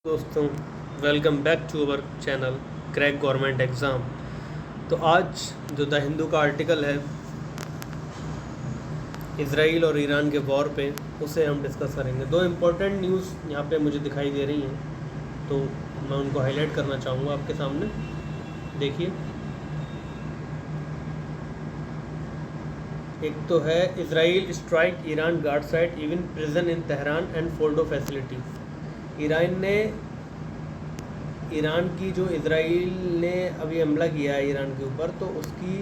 दोस्तों, welcome back to our channel crack government exam. तो आज जो द हिंदू का आर्टिकल है इसराइल और ईरान के वॉर पे, उसे हम डिस्कस करेंगे। दो इम्पोर्टेंट न्यूज़ यहाँ पे मुझे दिखाई दे रही हैं, तो मैं उनको हाईलाइट करना चाहूँगा आपके सामने। देखिए, एक तो है Israel strike Iran guard site even prison in Tehran and Fordow facility. Iran की जो इसराइल ने अभी हमला किया है ईरान के ऊपर, तो उसकी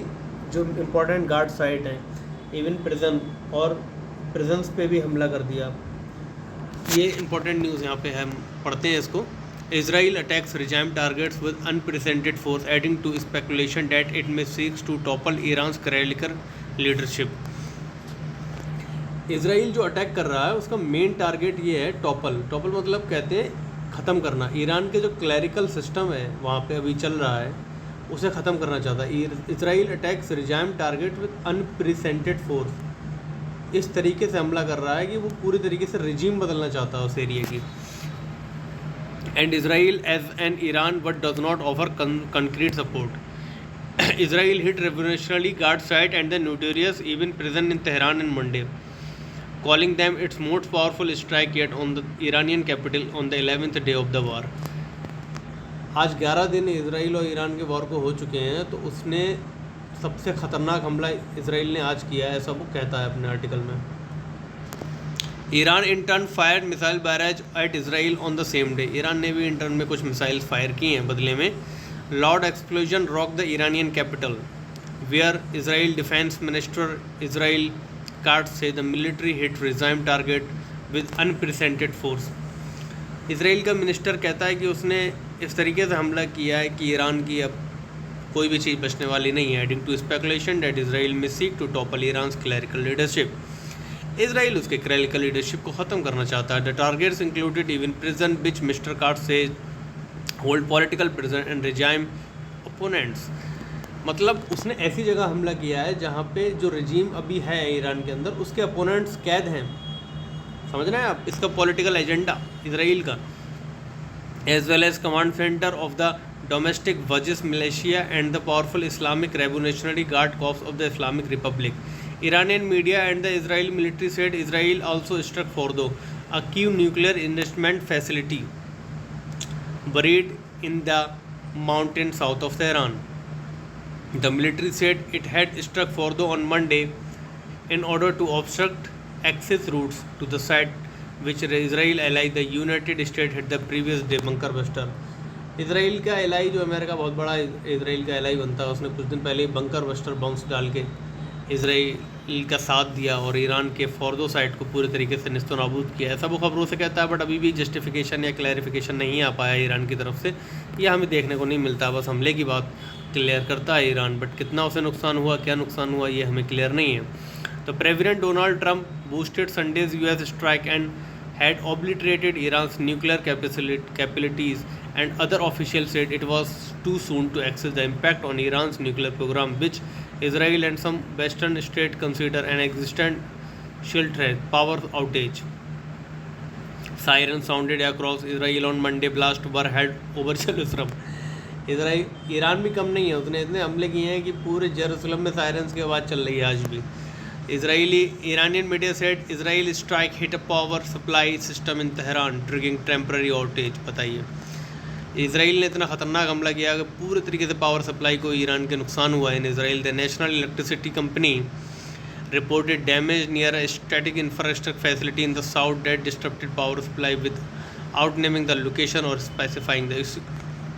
जो इम्पोर्टेंट गार्ड साइट हैं, इवन प्रिजन और प्रिजन्स पे भी हमला कर दिया। ये इम्पोर्टेंट न्यूज़ यहाँ पे हम पढ़ते हैं इसको। Israel attacks regime targets with unprecedented force, adding to speculation that it may seeks to topple Iran's clerical leadership. Israel जो अटैक कर रहा है उसका मेन टारगेट ये है टॉपल मतलब कहते हैं ख़त्म करना। ईरान के जो क्लैरिकल सिस्टम है वहाँ पे अभी चल रहा है, उसे ख़त्म करना चाहता है। Israel attacks regime target with unprecedented force. इस तरीके से हमला कर रहा है कि वो पूरी तरीके से रिजीम बदलना चाहता है उस एरिया की। And Israel as an Iran but does not offer concrete support. Israel hit revolutionary guard site and the notorious Evin prison in Tehran in Monday, calling them its most powerful strike yet on the Iranian capital on the 11th day of the war. आज 11 दिन Israel और Iran के war को हो चुके हैं, तो उसने सबसे ख़तरनाक हमला इसराइल ने आज किया है, ऐसा वो कहता है अपने आर्टिकल में। Iran in turn fire missile barrage at Israel on the same day. Iran ने भी इन टर्न में कुछ मिसाइल फायर की हैं बदले में। Loud explosion rock the Iranian capital where Israel defence minister Israel कार्ड से the military hit regime target with unprecedented force. Israel का मिनिस्टर कहता है कि उसने इस तरीके से हमला किया है कि ईरान की अब कोई भी चीज़ बचने वाली नहीं है। Adding to speculation that Israel may seek to topple Iran's clerical leadership. Israel उसके क्लैरिकल लीडरशिप को ख़त्म करना चाहता है। The targets included Evin prison which mister card say hold political prison and regime opponents. मतलब उसने ऐसी जगह हमला किया है जहाँ पे जो रजीम अभी है ईरान के अंदर, उसके अपोनेंट्स कैद हैं। समझ रहे हैं आप इसका पॉलिटिकल एजेंडा इसराइल का। As well as command centre of the domestic Basij militia and the powerful Islamic Revolutionary Guard Corps of the Islamic Republic. Iranian media and the Israeli military said Israel also struck Fordo, a key nuclear investment facility buried in the mountain south of Tehran. The military said it had struck Fordo on Monday in order to obstruct access routes to the site which Israel ally the United States had the previous day bunker buster. Israel का ally जो America बहुत बड़ा Israel का ally बनता है, उसने कुछ दिन पहले बंकर बस्टर बॉम्ब्स डाल के इसराइल का साथ दिया और ईरान के फॉर्दो साइट को पूरे तरीके से निस्तो नाबूद किया। ऐसा वो खबरों से कहता है, बट अभी भी जस्टिफिकेशन या क्लैरिफिकेशन नहीं आ पाया ईरान की तरफ से। यह हमें देखने को नहीं मिलता। बस हमले की बात क्लियर करता है ईरान, बट कितना उसे नुकसान हुआ, क्या नुकसान हुआ, ये हमें क्लियर नहीं है। तो president Donald Trump boosted Sundays US strike and had obliterated Iran's nuclear capabilities, and other officials said it was too soon to assess the impact on Iran's nuclear program, which Israel and some Western states consider an existential threat. Power outage. Sirens sounded across Israel on Monday. Blast were held over Jerusalem. Iran भी कम नहीं है, उसने इतने हमले किए हैं कि पूरे जेरूसलम में सायरन्स की आवाज़ चल रही है आज भी। Iranian media said Israel strike hit a power supply system in Tehran, triggering temporary outage. बताइए, इसराइल ने इतना ख़तरनाक हमला किया कि पूरे तरीके से पावर सप्लाई को ईरान के नुकसान हुआ है। In Israel the national electricity company reported damage near a static infrastructure facility in the south that disrupted power supply without naming the location or specifying the issue.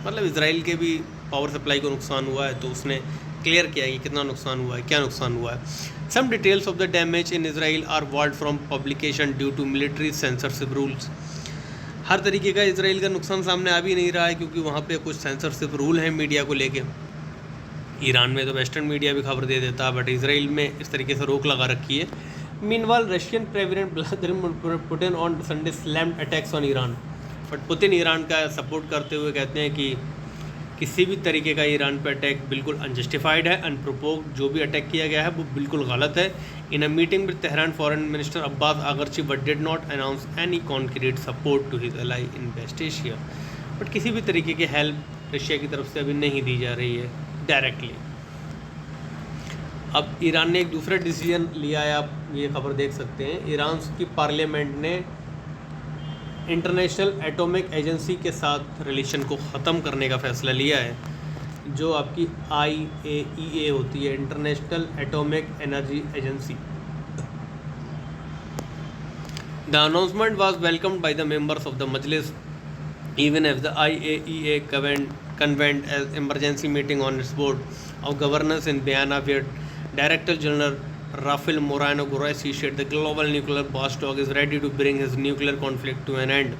मतलब Israel के भी power supply को नुकसान हुआ है, तो उसने clear किया कि कितना नुकसान हुआ है, क्या नुकसान हुआ है। Some details of the damage in Israel are walled from publication due to military censorship rules. हर तरीके का इसराइल का नुकसान सामने आ भी नहीं रहा है, क्योंकि वहाँ पे कुछ सेंसरशिप रूल हैं मीडिया को लेके। ईरान में तो वेस्टर्न मीडिया भी खबर दे देता है, बट इसराइल में इस तरीके से रोक लगा रखी है। Meanwhile Russian president Vladimir Putin on Sunday slammed attacks on Iran. But Putin Iran का सपोर्ट करते हुए कहते हैं किसी भी तरीके का ईरान पर अटैक बिल्कुल अनजस्टिफाइड है, अनप्रोपोक्ड। जो भी अटैक किया गया है वो बिल्कुल गलत है। In a meeting with Tehran foreign minister Abbas Araghchi but did not announce any concrete support to his ally in West Asia. But किसी भी तरीके की हेल्प रशिया की तरफ से अभी नहीं दी जा रही है डायरेक्टली। अब ईरान ने एक दूसरा डिसीजन लिया है, आप ये खबर देख सकते हैं। ईरान की पार्लियामेंट ने इंटरनेशनल एटॉमिक एजेंसी के साथ रिलेशन को ख़त्म करने का फ़ैसला लिया है, जो आपकी IAEA होती है, international atomic energy agency. The announcement was welcomed by the members of the Majlis even if the IAEA convened an emergency meeting on its board of governors in Vienna, where Director General Rafael Moreno Grossi said the global nuclear watchdog is ready to bring his nuclear conflict to an end.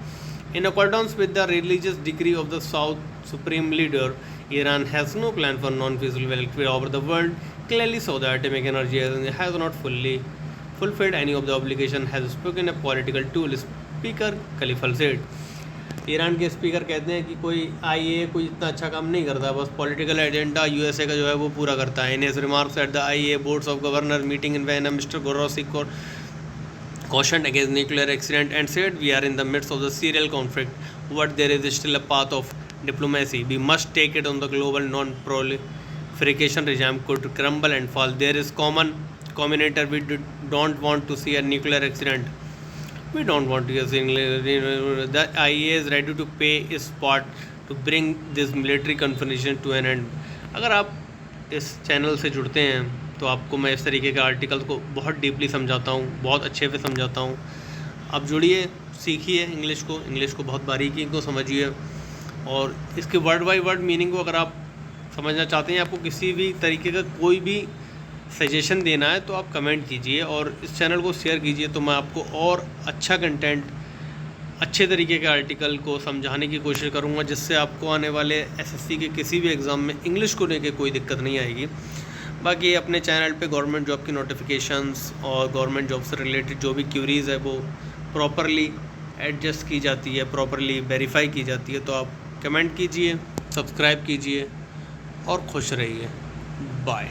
In accordance with the religious decree of the South Supreme Leader, Iran has no plan for non-fissile victory over the world. Clearly, so the atomic energy agency has not fully fulfilled any of the obligation, has spoken a political tool. Speaker Khalifa said. Iran के speaker कहते हैं कि कोई IAEA कोई इतना अच्छा काम नहीं करता, बस पॉलिटिकल एजेंडा USA का जो है वो पूरा करता है। In his remarks at the IAEA boards of governor meeting in Vienna, mister Grossi cautioned against nuclear accident and said we are in the midst of the serial conflict, but there is still a path of diplomacy. We must take it on the global non-proliferation regime could crumble and fall. There is common denominator. We don't want to see a nuclear accident. We don't want to see the IAEA is ready to pay its part to bring this military confrontation to an end. अगर आप इस channel से जुड़ते हैं तो आपको मैं इस तरीके के आर्टिकल्स को बहुत डीपली समझाता हूँ, बहुत अच्छे से समझाता हूँ। आप जुड़िए, सीखिए इंग्लिश को बहुत बारीकी को समझिए, और इसके वर्ड बाय वर्ड मीनिंग को अगर आप समझना चाहते हैं, आपको किसी भी तरीके का कोई भी सजेशन देना है तो आप कमेंट कीजिए और इस चैनल को शेयर कीजिए, तो मैं आपको और अच्छा कंटेंट, अच्छे तरीके के आर्टिकल को समझाने की कोशिश करूंगा, जिससे आपको आने वाले SSC के किसी भी एग्ज़ाम में इंग्लिश को लेकर कोई दिक्कत नहीं आएगी। बाकी अपने चैनल पे गवर्नमेंट जॉब की नोटिफिकेशंस और गवर्नमेंट जॉब से रिलेटेड जो भी क्यूरीज़ है वो प्रॉपरली एडजस्ट की जाती है, प्रॉपरली वेरीफाई की जाती है। तो आप कमेंट कीजिए, सब्सक्राइब कीजिए और खुश रहिए। बाय।